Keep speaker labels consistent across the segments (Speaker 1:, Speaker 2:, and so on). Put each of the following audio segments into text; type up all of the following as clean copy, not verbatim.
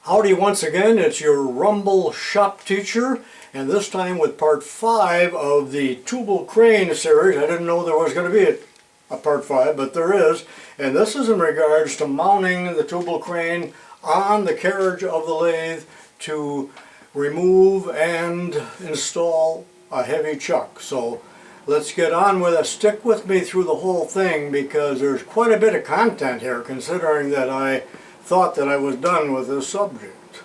Speaker 1: Howdy once again, it's your Rumble shop teacher, and this time with part 5 of the Tubal-Crane series. I didn't know there was going to be a part 5, but there is, and this is in regards to mounting the Tubal-Crane on the carriage of the lathe to remove and install a heavy chuck. So let's get on with it. Stick with me through the whole thing because there's quite a bit of content here, considering that I thought that I was done with this subject.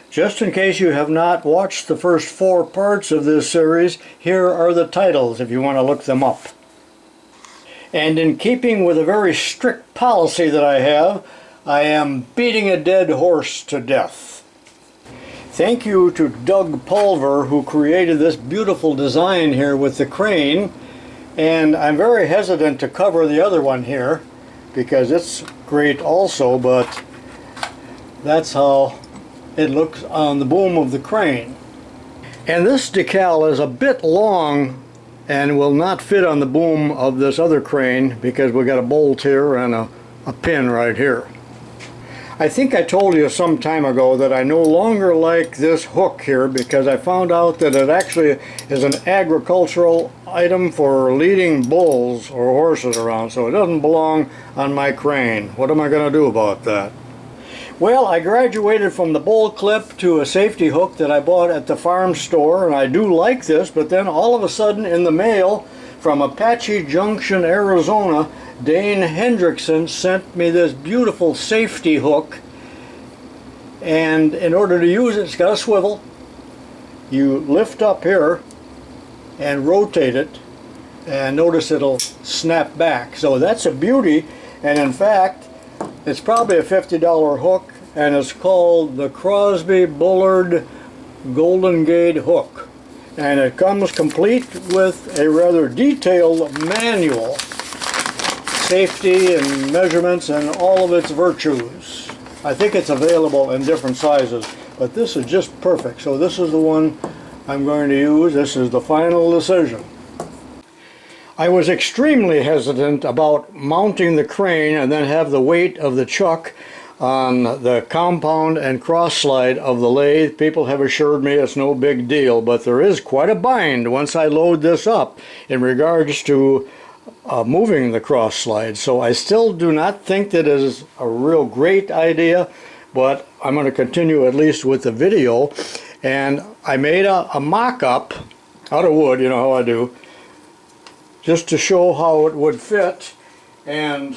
Speaker 1: Just in case you have not watched the first 4 parts of this series, here are the titles if you want to look them up. And in keeping with a very strict policy that I have, I am beating a dead horse to death. Thank you to Doug Pulver, who created this beautiful design here with the crane, and I'm very hesitant to cover the other one here because it's great also, but that's how it looks on the boom of the crane. And this decal is a bit long and will not fit on the boom of this other crane because we got a bolt here and a pin right here. I think I told you some time ago that I no longer like this hook here because I found out that it actually is an agricultural item for leading bulls or horses around, so it doesn't belong on my crane. What am I going to do about that? Well, I graduated from the bowl clip to a safety hook that I bought at the farm store, and I do like this, but then all of a sudden in the mail from Apache Junction, Arizona, Dane Hendrickson sent me this beautiful safety hook, and in order to use it, it's got a swivel. You lift up here and rotate it, and notice it'll snap back. So that's a beauty, and in fact it's probably a $50 hook, and it's called the Crosby Bullard Golden Gate hook, and it comes complete with a rather detailed manual, safety and measurements and all of its virtues. I think it's available in different sizes, but this is just perfect. So this is the one I'm going to use. This is the final decision. I was extremely hesitant about mounting the crane and then have the weight of the chuck on the compound and cross slide of the lathe. People have assured me it's no big deal, but there is quite a bind once I load this up in regards to moving the cross slide. So I still do not think that is a real great idea, but I'm going to continue at least with the video. And I made a mock-up out of wood, you know how I do, just to show how it would fit. And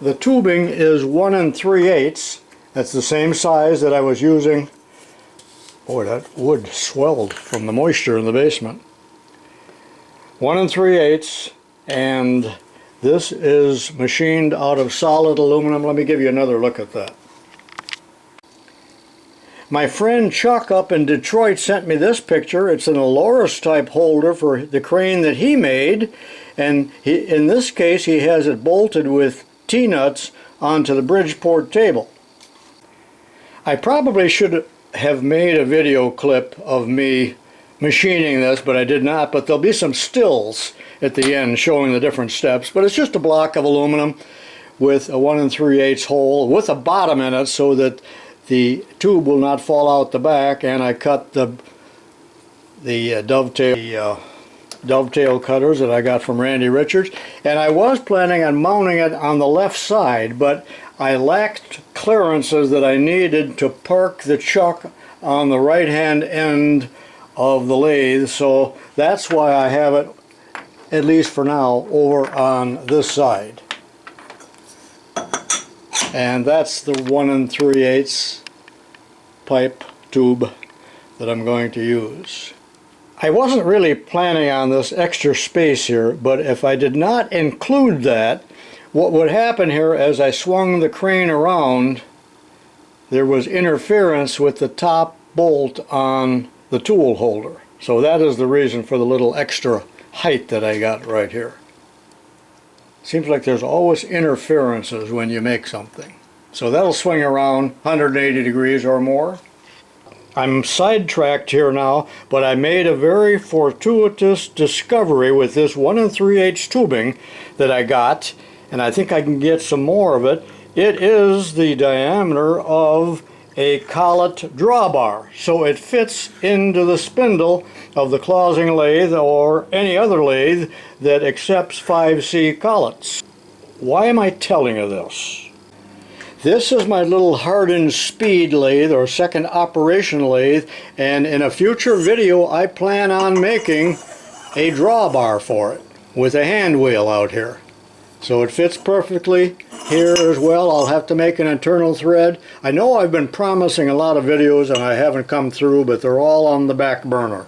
Speaker 1: the tubing is 1 3/8. That's the same size that I was using. Boy, that wood swelled from the moisture in the basement. 1 3/8. And this is machined out of solid aluminum. Let me give you another look at that. My friend Chuck up in Detroit sent me this picture. It's an Aloris type holder for the crane that he made, and in this case he has it bolted with T-nuts onto the Bridgeport table. I probably should have made a video clip of me machining this, but I did not. But there'll be some stills at the end showing the different steps. But it's just a block of aluminum with a 1 3/8 hole with a bottom in it so that the tube will not fall out the back. And I cut the dovetail cutters that I got from Randy Richards. And I was planning on mounting it on the left side, but I lacked clearances that I needed to park the chuck on the right hand end of the lathe, so that's why I have it, at least for now, over on this side. And that's the 1 3/8 pipe tube that I'm going to use. I wasn't really planning on this extra space here, but if I did not include that, what would happen here as I swung the crane around, there was interference with the top bolt on the tool holder. So that is the reason for the little extra height that I got right here. Seems like there's always interferences when you make something. So that'll swing around 180 degrees or more. I'm sidetracked here now, but I made a very fortuitous discovery with this 1 3/8 tubing that I got, and I think I can get some more of it. It is the diameter of a collet drawbar, so it fits into the spindle of the closing lathe or any other lathe that accepts 5C collets. Why am I telling you this? This is my little hardened speed lathe or second operation lathe, and in a future video I plan on making a drawbar for it with a hand wheel out here. So it fits perfectly here as well. I'll have to make an internal thread. I know I've been promising a lot of videos and I haven't come through, but they're all on the back burner.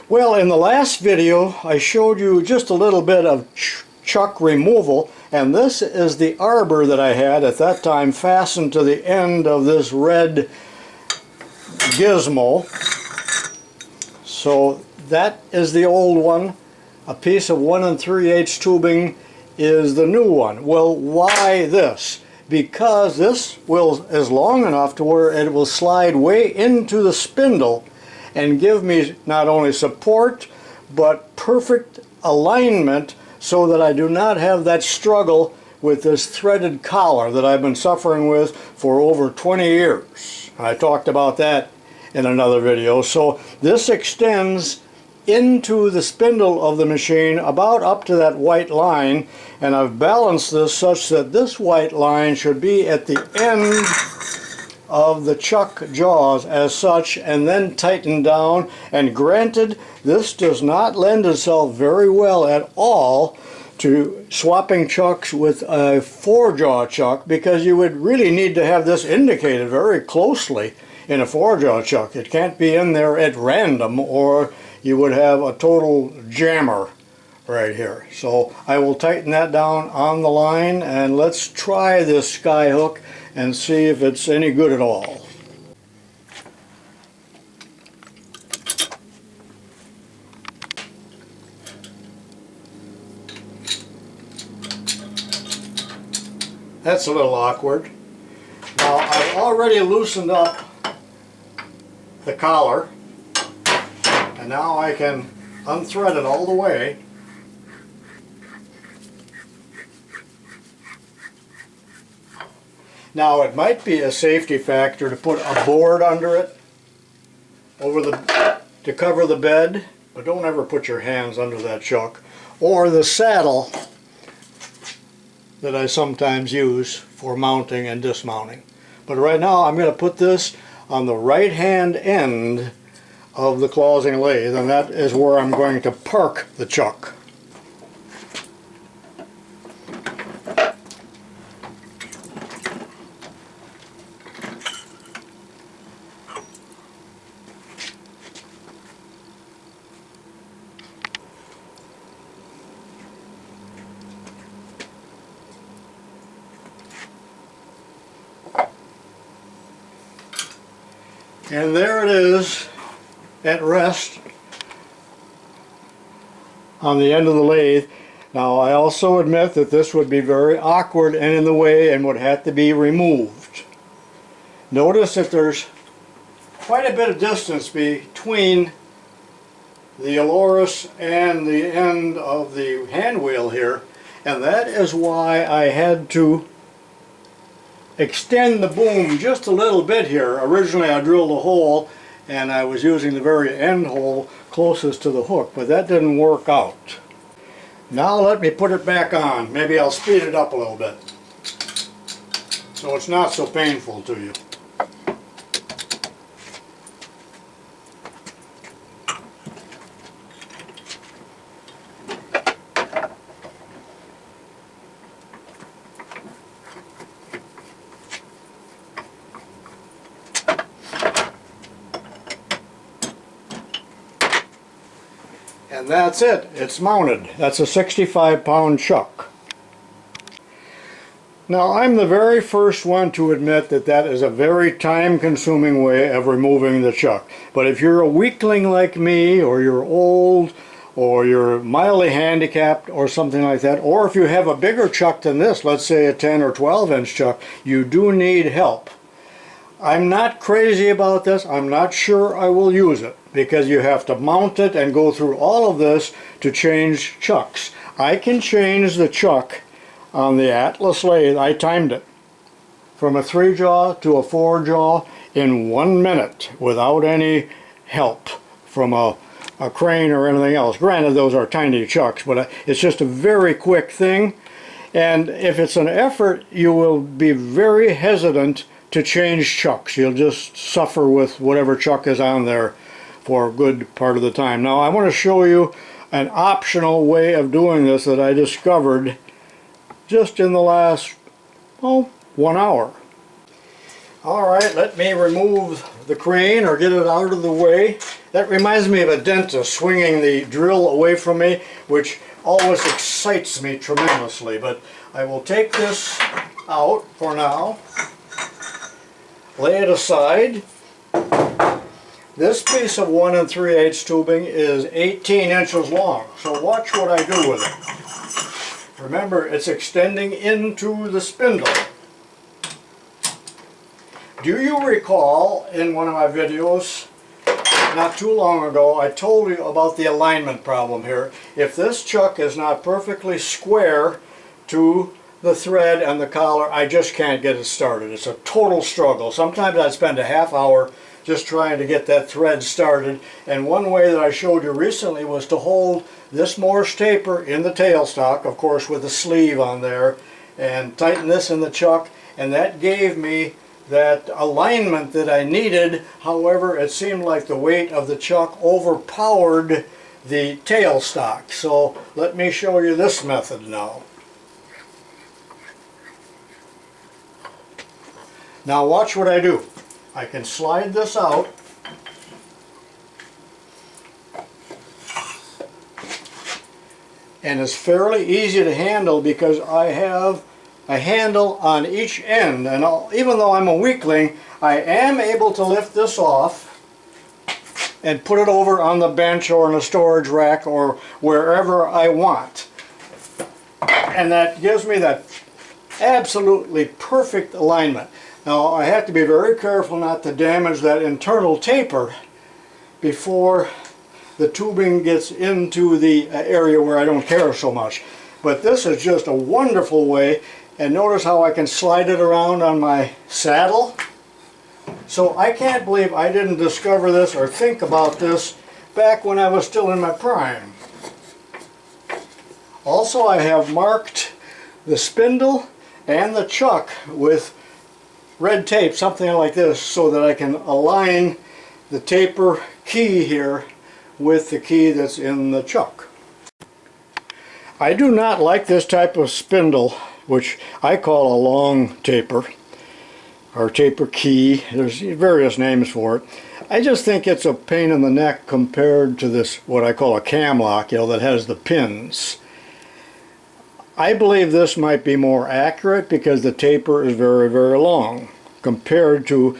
Speaker 1: Well, in the last video I showed you just a little bit of chuck removal, and this is the arbor that I had at that time fastened to the end of this red gizmo. So that is the old one. A piece of 1 3/8 tubing is the new one. Well, why this? Because this is long enough to where it will slide way into the spindle and give me not only support but perfect alignment, so that I do not have that struggle with this threaded collar that I've been suffering with for over 20 years. I talked about that in another video. So this extends into the spindle of the machine about up to that white line, and I've balanced this such that this white line should be at the end of the chuck jaws as such, and then tightened down. And granted, this does not lend itself very well at all to swapping chucks with a 4-jaw chuck, because you would really need to have this indicated very closely in a 4-jaw chuck. It can't be in there at random, or you would have a total jammer right here. So I will tighten that down on the line, and let's try this sky hook and see if it's any good at all. That's a little awkward. Now I've already loosened up the collar, and now I can unthread it all the way. Now it might be a safety factor to put a board under it to cover the bed, but don't ever put your hands under that chuck, or the saddle that I sometimes use for mounting and dismounting. But right now I'm going to put this on the right hand end of the closing lathe, and that is where I'm going to park the chuck. And there it is at rest on the end of the lathe. Now I also admit that this would be very awkward and in the way and would have to be removed. Notice that there's quite a bit of distance between the Aloris and the end of the hand wheel here, and that is why I had to extend the boom just a little bit here. Originally I drilled a hole and I was using the very end hole closest to the hook, but that didn't work out. Now let me put it back on. Maybe I'll speed it up a little bit so it's not so painful to you. And that's it. It's mounted. That's a 65-pound chuck. Now I'm the very first one to admit that that is a very time-consuming way of removing the chuck. But if you're a weakling like me, or you're old, or you're mildly handicapped or something like that, or if you have a bigger chuck than this, let's say a 10 or 12 inch chuck, you do need help. I'm not crazy about this. I'm not sure I will use it, because you have to mount it and go through all of this to change chucks. I can change the chuck on the Atlas lathe. I timed it. from a 3-jaw to a 4-jaw in 1 minute without any help from a crane or anything else. Granted, those are tiny chucks, but it's just a very quick thing. And if it's an effort, you will be very hesitant to change chucks. You'll just suffer with whatever chuck is on there for a good part of the time. Now I want to show you an optional way of doing this that I discovered just in the last, 1 hour. Alright, let me remove the crane or get it out of the way. That reminds me of a dentist swinging the drill away from me, which always excites me tremendously. But I will take this out for now, lay it aside. This piece of 1 3/8 tubing is 18 inches long, so watch what I do with it. Remember, it's extending into the spindle. Do you recall in one of my videos not too long ago I told you about the alignment problem here? If this chuck is not perfectly square to the thread and the collar, I just can't get it started. It's a total struggle. Sometimes I'd spend a half hour just trying to get that thread started, and one way that I showed you recently was to hold this Morse taper in the tailstock, of course with a sleeve on there, and tighten this in the chuck, and that gave me that alignment that I needed. However, it seemed like the weight of the chuck overpowered the tailstock. So let me show you this method now. Now watch what I do. I can slide this out and it's fairly easy to handle because I have a handle on each end, and even though I'm a weakling, I am able to lift this off and put it over on the bench or in a storage rack or wherever I want. And that gives me that absolutely perfect alignment. Now I have to be very careful not to damage that internal taper before the tubing gets into the area where I don't care so much. But this is just a wonderful way, and notice how I can slide it around on my saddle. So I can't believe I didn't discover this or think about this back when I was still in my prime. Also, I have marked the spindle and the chuck with red tape, something like this, so that I can align the taper key here with the key that's in the chuck. I do not like this type of spindle, which I call a long taper or taper key. There's various names for it. I just think it's a pain in the neck compared to this, what I call a cam lock, that has the pins. I believe this might be more accurate because the taper is very, very long compared to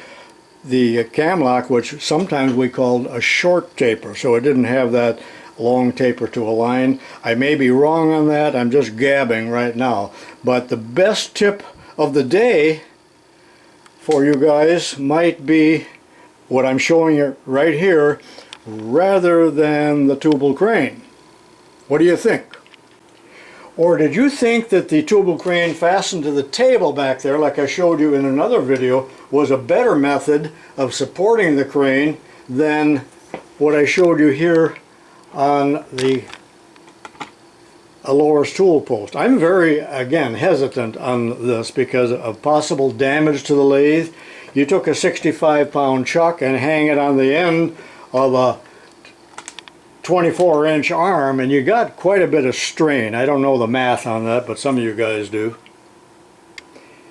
Speaker 1: the cam lock, which sometimes we called a short taper, so it didn't have that long taper to align. I may be wrong on that, I'm just gabbing right now. But the best tip of the day for you guys might be what I'm showing you right here rather than the Tubal-Crane. What do you think? Or did you think that the Tubal-Crane fastened to the table back there, like I showed you in another video, was a better method of supporting the crane than what I showed you here on the Allura's tool post? I'm very, again, hesitant on this because of possible damage to the lathe. You took a 65-pound chuck and hang it on the end of a 24-inch arm, and you got quite a bit of strain. I don't know the math on that, but some of you guys do.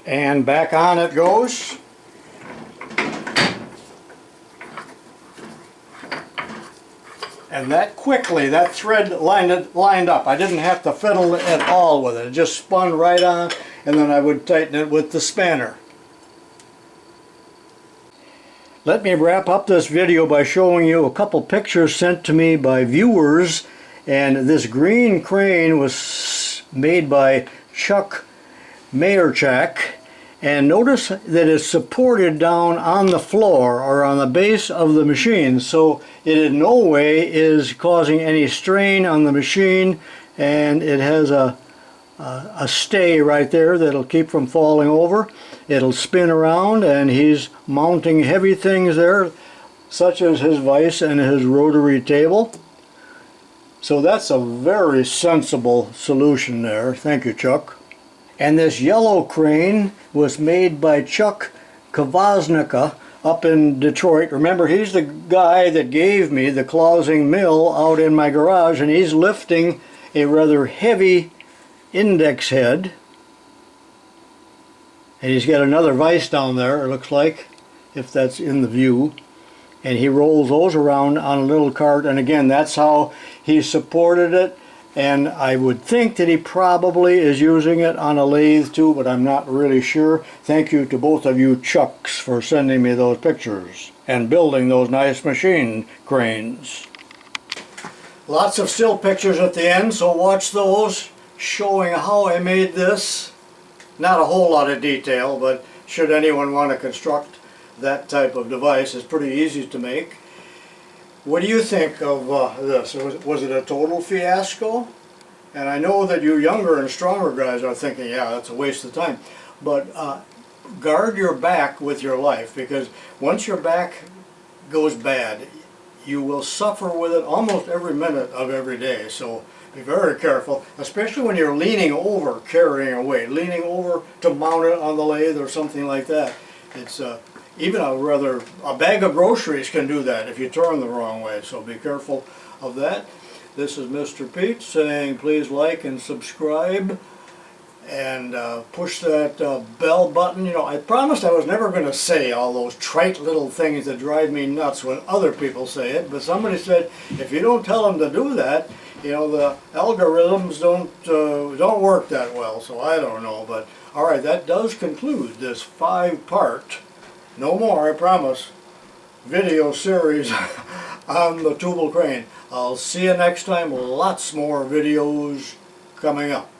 Speaker 1: And back on it goes. And that quickly, that thread lined up. I didn't have to fiddle at all with it. It just spun right on, and then I would tighten it with the spanner. Let me wrap up this video by showing you a couple pictures sent to me by viewers. And this green crane was made by Chuck Mayerchak. And notice that it's supported down on the floor or on the base of the machine, so it in no way is causing any strain on the machine, and it has a stay right there that'll keep from falling over. It'll spin around, and he's mounting heavy things there, such as his vise and his rotary table. So that's a very sensible solution there. Thank you, Chuck. And this yellow crane was made by Chuck Kvasnicka up in Detroit. Remember, he's the guy that gave me the closing mill out in my garage, and he's lifting a rather heavy index head. And he's got another vise down there, it looks like, if that's in the view. And he rolls those around on a little cart, and again, that's how he supported it. And I would think that he probably is using it on a lathe too, but I'm not really sure. Thank you to both of you Chucks for sending me those pictures and building those nice machine cranes. Lots of still pictures at the end, so watch those, showing how I made this. Not a whole lot of detail, but should anyone want to construct that type of device, it's pretty easy to make. What do you think of this? Was it a total fiasco? And I know that you younger and stronger guys are thinking, yeah, that's a waste of time. But guard your back with your life, because once your back goes bad, you will suffer with it almost every minute of every day. So be very careful, especially when you're leaning over carrying a weight, leaning over to mount it on the lathe or something like that. It's even a bag of groceries can do that if you turn the wrong way, so be careful of that. This is Mr. Pete saying please like and subscribe and push that bell button. You know, I promised I was never going to say all those trite little things that drive me nuts when other people say it, but somebody said if you don't tell them to do that, you know, the algorithms don't work that well, so I don't know. But all right, that does conclude this 5-part, no more, I promise, video series on the Tubal-Crane. I'll see you next time. Lots more videos coming up.